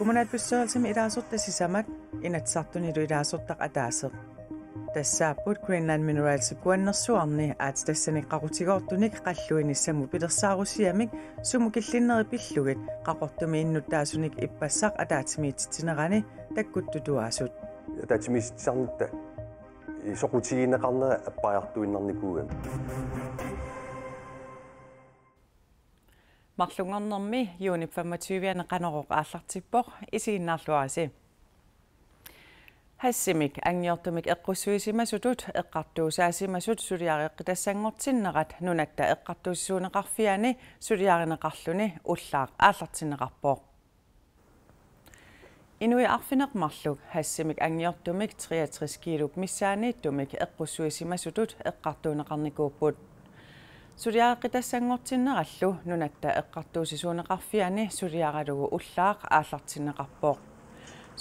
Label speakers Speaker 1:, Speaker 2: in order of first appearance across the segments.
Speaker 1: kommunalbestyrelse med iraasuttasisamak inatsartunilu iraasurtaq ataaseq тассааппут Greenland Minerals куаннэрсуарни аат тассаниққарутигоортуник қаллуинissаму пилерсаарусиамик суму киллиннери пиллугит қақортуми иннуттаасуник иппассақ атаатимиититсинерани таккуттутуаасут
Speaker 2: атаатимиитсарнитта соқутигинеқарнера аппаяртуиннарникуугам
Speaker 1: марлунгорнэрми юунип 25-ана қанероқ ааллартиппоқ исигиннаарлуаси Hassimik angiortumik eqqussuisimasutut eqqartuusaasimasut suliareqqitassangortinnerat nunatta eqqartuussuuneqarfiani suliarineqarluni ullaaq aallartineqarpoq Inui arfineqmarluk hassimik angiortumik 63 kilup missaaniittumik eqqussuisimasutut eqqartuuneqarnikuupput suliareqqitassangortinnerallu nunatta eqqartuusisuuneqarfiani suliaralugu ullaaq aallartineqarpoq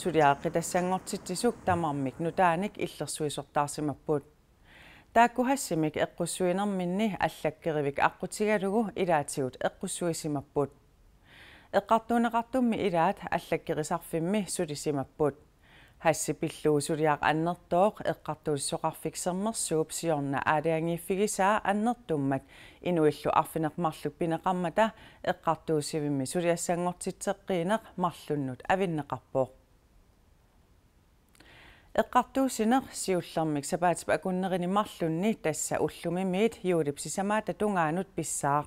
Speaker 1: Suliaaqitassangortitsisuk tamarmik nutaanik illersuisortaarsimapput taakkuhassimik eqqussuinerminni allakkirivik aqqutigalugu ilaatigut eqqussuisimapput eqqartuuneqartummi ilaat allakkirisarfimmi sulisimapput hassipilluu suliaaq annertooq eqqartuulissoqarfiksermersuup siorna aaliangiiffigisaa annertummak inuillu arfineqmarluk pineqarmata eqqartuusivimmi suliassangortitseqqiineq marlunnut avinneqarpoq Eqqartuusineq siullermik sapaatip akunnerini marlunni tassa ullumimiit juulipsisamaata tungaanut pissaaq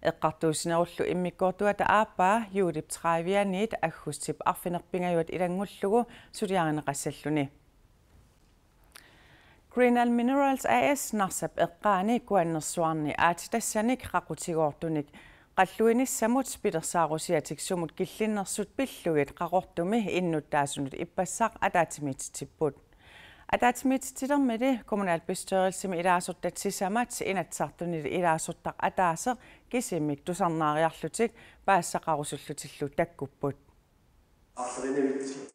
Speaker 1: eqqartuusinerullu immikkoortuata aappaa juulip 30-niit aggussip arfinerpingajuat ilangullugu suliarineqassalluni Greenland Minerals AS narsap eqqaani kuannersuarni aatitassanik qaqutigoortunik qalluinissamut pilersaarusiatik sumut killinnersut pillugit qaqortumi innuttaasunut ippassaq ataatimiititipput ataatimiititilermili kommunalbestyrelse med ilaasortatsisamat inatsartunil ilaasortaq ataaseq kisimik tusarnaariarlutik paassaqarusullutillu takkupput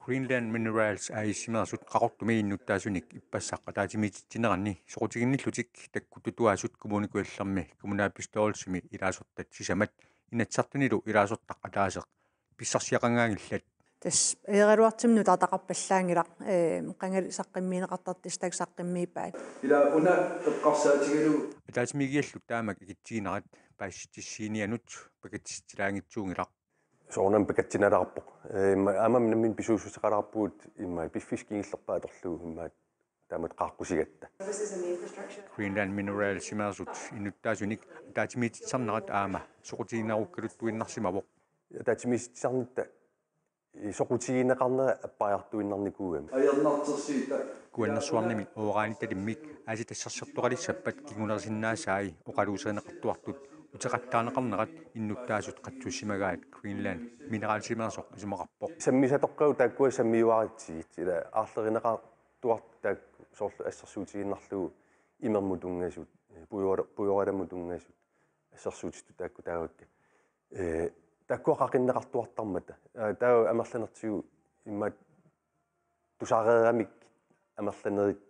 Speaker 3: Greenland Minerals aisimersut qaqortumi innuttaasunik ippassaq ataatimiititinerani soqutiginnillutik takkututuaasut kommunikuallermi kommunalbestyrelsemi ilaasortatsisamat inatsartunilu ilaasortaq ataaseq pissarsiaqangaangillat
Speaker 4: tas eegaluartimnu taataqarpallaangilaq qangal saqqimmiineqartartis tak saqqimmiipaat
Speaker 2: ila una eqqarsaatigalu
Speaker 3: ataatimigiallu taamak ikittiginerat paassissiinianut pakatistilaangitsuungilaq
Speaker 2: soornam pakatsinalaqarpoq amam nammin pisuususeqalaqarpuut imma piffiskiingillerpaatorlugu imma taamat qaaqqusigatta
Speaker 3: Greenland Minerals simersut innuttaasunik ataatimiititsarnerat aama soqutiginerukkaluttuinnarsimapoq
Speaker 2: ataatimiititsarnitta soqutigineqarnera appajartuinnarnikuugam
Speaker 3: ajarnartersiita kuannersuarnimi ooraanittalimmik aasitassarsertuqalissappat kingunerisinnaasaai oqaluuserineqartuartut utaqattaaneqarnerat innuttaasut qatsuussimagaat Greenland Minerals simersoq isumaqarpoq
Speaker 2: sammisatoqqau taakkua sammiuaritsigit ila aarlerineqartuartaak soorlu assarsuutiginnarlugu imermutungasut puyoramutungasut assarsuutitu taakku taagakka takkua qaqinneqartuartarmata taa amerlanertigu imma tusaareeramik amerlanerik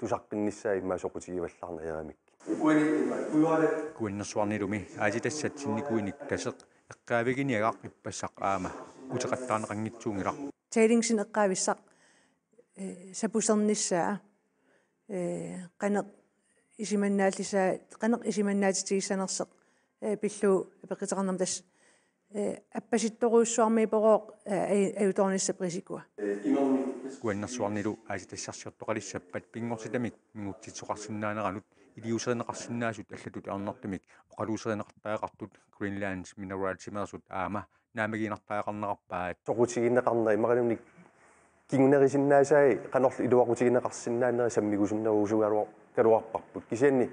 Speaker 2: tusaqqinnissaa imma soqutigivallarna eramik
Speaker 3: kuannersuarnilumi aasitassatsinikuinik taseq eqqaaviginiagaq ippassaq aama utaqattaaneqanngitsuungilaq
Speaker 4: tailingsin eqqaavissaq sapusernnissaa qaneq isimannaallisa qaneq isimannaatitigissanerseq pillu apeqiteqarnam tas appasittoruussuarmi poroq ajutornissa prisikua
Speaker 3: kuannersuarnilu aasitassarsiortoqalissappat pingorsitamik mingutsitsoqarsinnaaneranut iliuserineqarsinnaasut allatut arnertumik oqaluuserineqartaaqartut Greenland Minerals simersut aama naamagiinartaaqarneqarpaat
Speaker 2: soqutigineqarnera imaqalumnik kingunerisinnaasaai qanorlu iluaqutigineqarsinnaaneri sammigusunneruusugaluar kaluarparput kisianni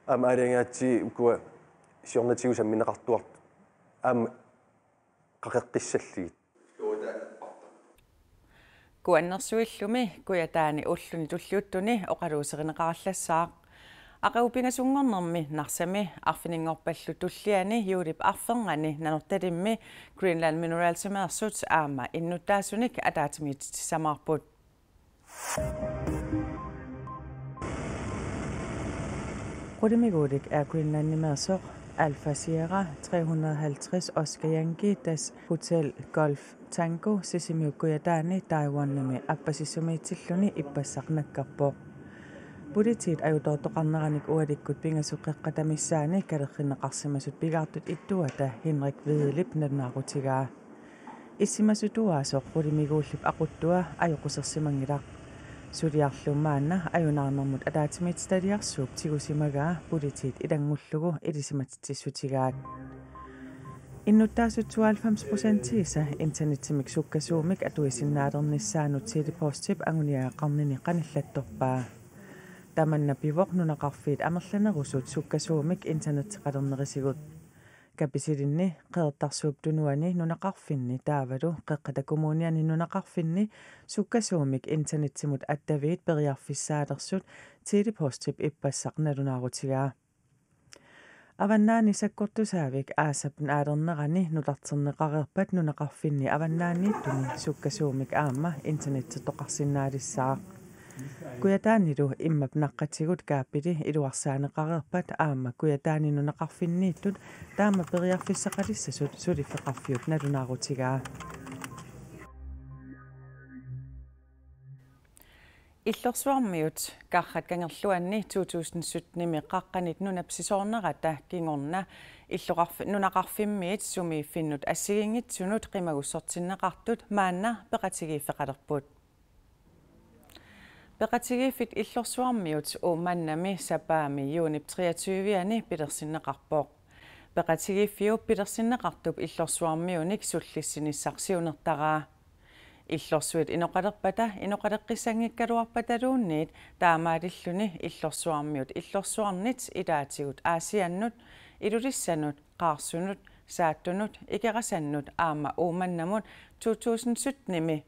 Speaker 2: aama alangaatsi ukua siornatigu sammineqartuart aama qaqeqqissalligit
Speaker 1: kuannersuillumi kuyataani ulluni tulliuttuni oqaluuserineqarallassaaq aqaupingasungornermi narsami arfiningorpallu tulliani juulip arferngani nanortalimmi Greenland Minerals simersut aama innuttaasunik ataatimiititsamarput qudimiguulik er Greenland nimersoq Alfa Sierra 350 Oscar Yankee das Hotel Golf tango sisimiukkuataani Taiwan-nami appasissumiitsilluni ippassarnakkarpoq Politiet ajutortoqarneranik ualikkut pingasuqqeqqatamissaani kalerrinneqarsimasut pigaartut ittuata Henrik Hvidelip nalunaaqutigaa Issimasutuaasoq qulimiguullip aquttua ajoqussersimangilaq Suliarlumaanna ajunaarnermut ataatimiitstaliarsuup tigusimagaa politiet ilangullugu ilisimatitissutigaat Innuttaasut 92% internettimik sukkasuumik atuisinnaalernissaanut Telepost-tip anguniaaqarnini qanillattorpaa Tamanna pivoq nunaqarfiit amerlanerusut sukkasuumik internetteqalernerisigut kapisilinni qeertarsuup tunuani nunaqarfinni taavalu qeqqatakommuniani nunaqarfinni sukkasuumik internettimut attaviit periarfissaalerssut Telepost-tip ippassaqnalunaaruutigaa Avannaani sakkortusaavik aasapn aalernerani nularterneqarerpat nunaqarfinni avannaaniittuni sukkasuumik aamma internettertoqarsinnaalissaaq Kuyataanilu immap naqqatigut kaapili iluarsaaneqarerpat aamma kuyataani nunaqarfinniittut taama periarfissaqalissasut suliffeqarfiut nalunaaruutigaa Illorsuarmiut qarrat kangerluanni 2017 qaqqanit nunapsisoornerata kingorna nunaqarfimmiit sumiiffinnut assigingitsunut qimagussortinneqartut maanna peqatigiiffeqalerput Peqatigiiffit illorsuarmiut uumannami sapaami juunip 23-ani pilersinneqarpoq Peqatigiiffiu pilersinneqartup illorsuarmiunik sullissinissarsiunertaraa Illorsuit inoqalerpata inoqaleqqissangikkaluarpataluunniit taamaalilluni illorsuarmiut illorsuarnit ilaatigut aasiannut ilulissanut qaarsunut saattunut ikerasannut aama uumannamut 2017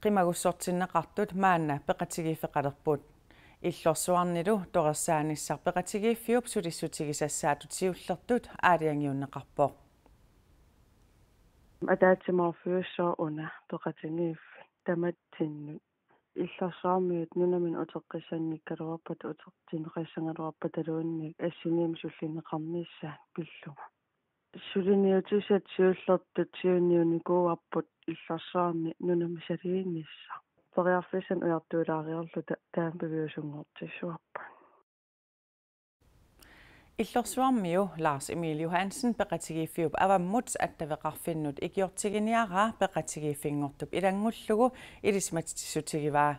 Speaker 1: qimagussortinneqartut maanna peqatigiiffeqalerput illorsuarnilu toqersaanissar peqatigiiffiup sulissutigisassaatut siullertut aaliangiunneqarpoq
Speaker 5: Ataatsimorfiussoo una peqatigiiffi tamattinnut илларсуармиут нунамин утеққиссанниккалуарпат утеқтинеқиссангалуарпаталуунник ассиниам суллинеқарниссаа пиллума сулиниутисат сиуллертут сиуниуникууарпут илларсуарми нунами салиингисса периарфисан уяртуулаариорлу таампивиусунгортиссуарпа
Speaker 1: Illorsuarmiu Lars Emil Johansen peqatigiiffiup avammut attaveqarfinnut ikiortiginiaraa peqatigiiffinnngortup ilangullugu ilismatitissutigiva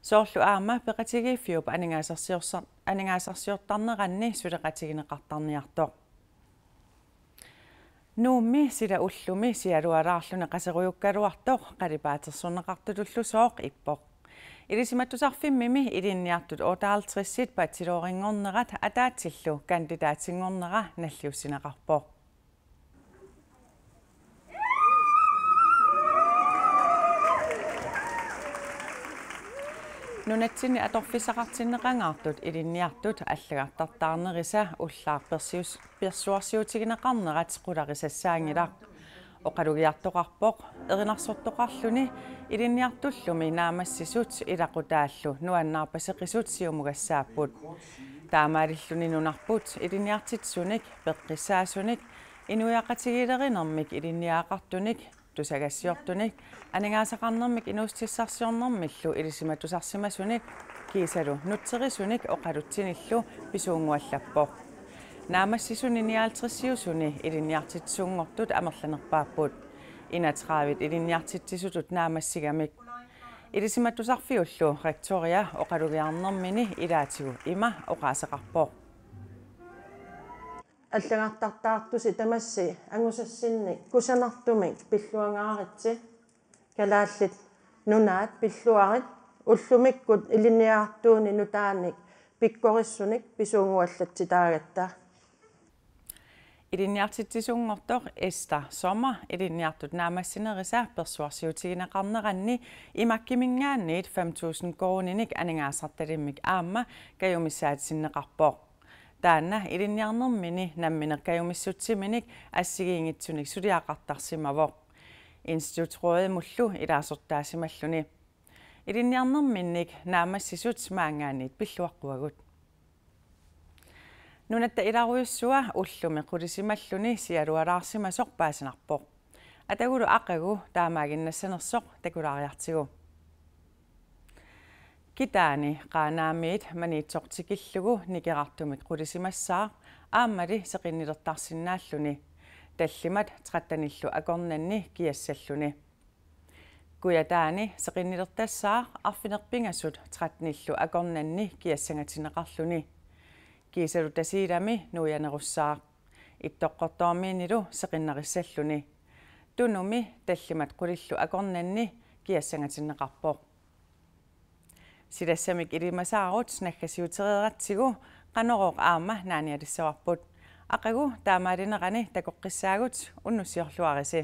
Speaker 1: soorlu aama peqatigiiffiup aningaasarsiortarneranni suleqatigineqartarniartoq Nuummi sila ullumi sialualaarlune qaserujukkaluartoq qalipaatersurneqartulullusooq ippoq Ilisimattusarfimmimi ilinniartut 58 patsiloringornerat ataatillu kandidaatingornera nalliussineqarpoq Nunatsinni atorfissaqartinneqangaartut ilinniartut allagartartaarnerisa ullaar persuarsiutigineqarnerat qularisassaangilaq Oqalugiartoqarpoq erinarsortoqarluni ilinniartullumi naamassisut ilaqutaallu nuannaarpaseqisut siumugassaapput taamaalilluni nunarput ilinniartitsunik peqqissaasunik inuiaqatigilerinermik ilinniaaqartunik tusagassiortunik aningaasaqarnermik inuustissarsiornermillu ilisimatusarsimasunik kiisalu nutserisunik oqalutsinillu pisuunguallappoq Naamassisuni 59 ilinniartitsuungortut amerlanerpaapput inatraavit ilinniartitsisutut naamassigамик ilisimattusarfiullu rektoria oqalugiarnermini ilaatigu ima oqaaseqarpoq
Speaker 6: аллагартартаартуси тамасси ангусассинник кусанартумик пиллуангааritsi калааллит нунаат пиллуарит уллумиккут илинниаартууни нутааник пиккорissуник писуунгуаллатситаагатта Ilinniartitsisungortoq Esta Sommer ilinniartut naamassinerisa persuarsiutigineqarneranni imakkimingaanniit 5000 koruninik aningaasartalimmik aamma kajumissaatissinneqarpoq taanna ilinniarnermini nammineqqajumissutiminik assigiingitsunik suliaqartarsimavoq institutrådet mullu ilaasortaasimalluni ilinniarnerminnik naamassisut maangaanniit pilluaqquagut Nunatta ilarujussua ullumi qulisimalluni sialualaarsimasoq paasinarpoq
Speaker 1: атагулу аққагу таамаагиннассанерсоқ такулариартигу китаани қаанаамиит маниитсортикиллугу никерартумик қулисимассаа ааммали сеқиннилертарсинааллуни таллимат траттаниллу акорнанни киассаллуни куятаани сеқиннилертассаа арфинерпингасут траттниллу акорнанни киассангатинеқарлуни кисалу тасиилами нуянеруссаа иттоққортоормиинилу сеқиннериссаллуни тунуми таллимат қулиллу акорнанни киассангатинеқарпоқ силассамик илимасаарут наггасиутерератсигу qanoroq aama naanialissawarput aqagu taamaalinерани такоққиссаагут уннуссиорлуарisi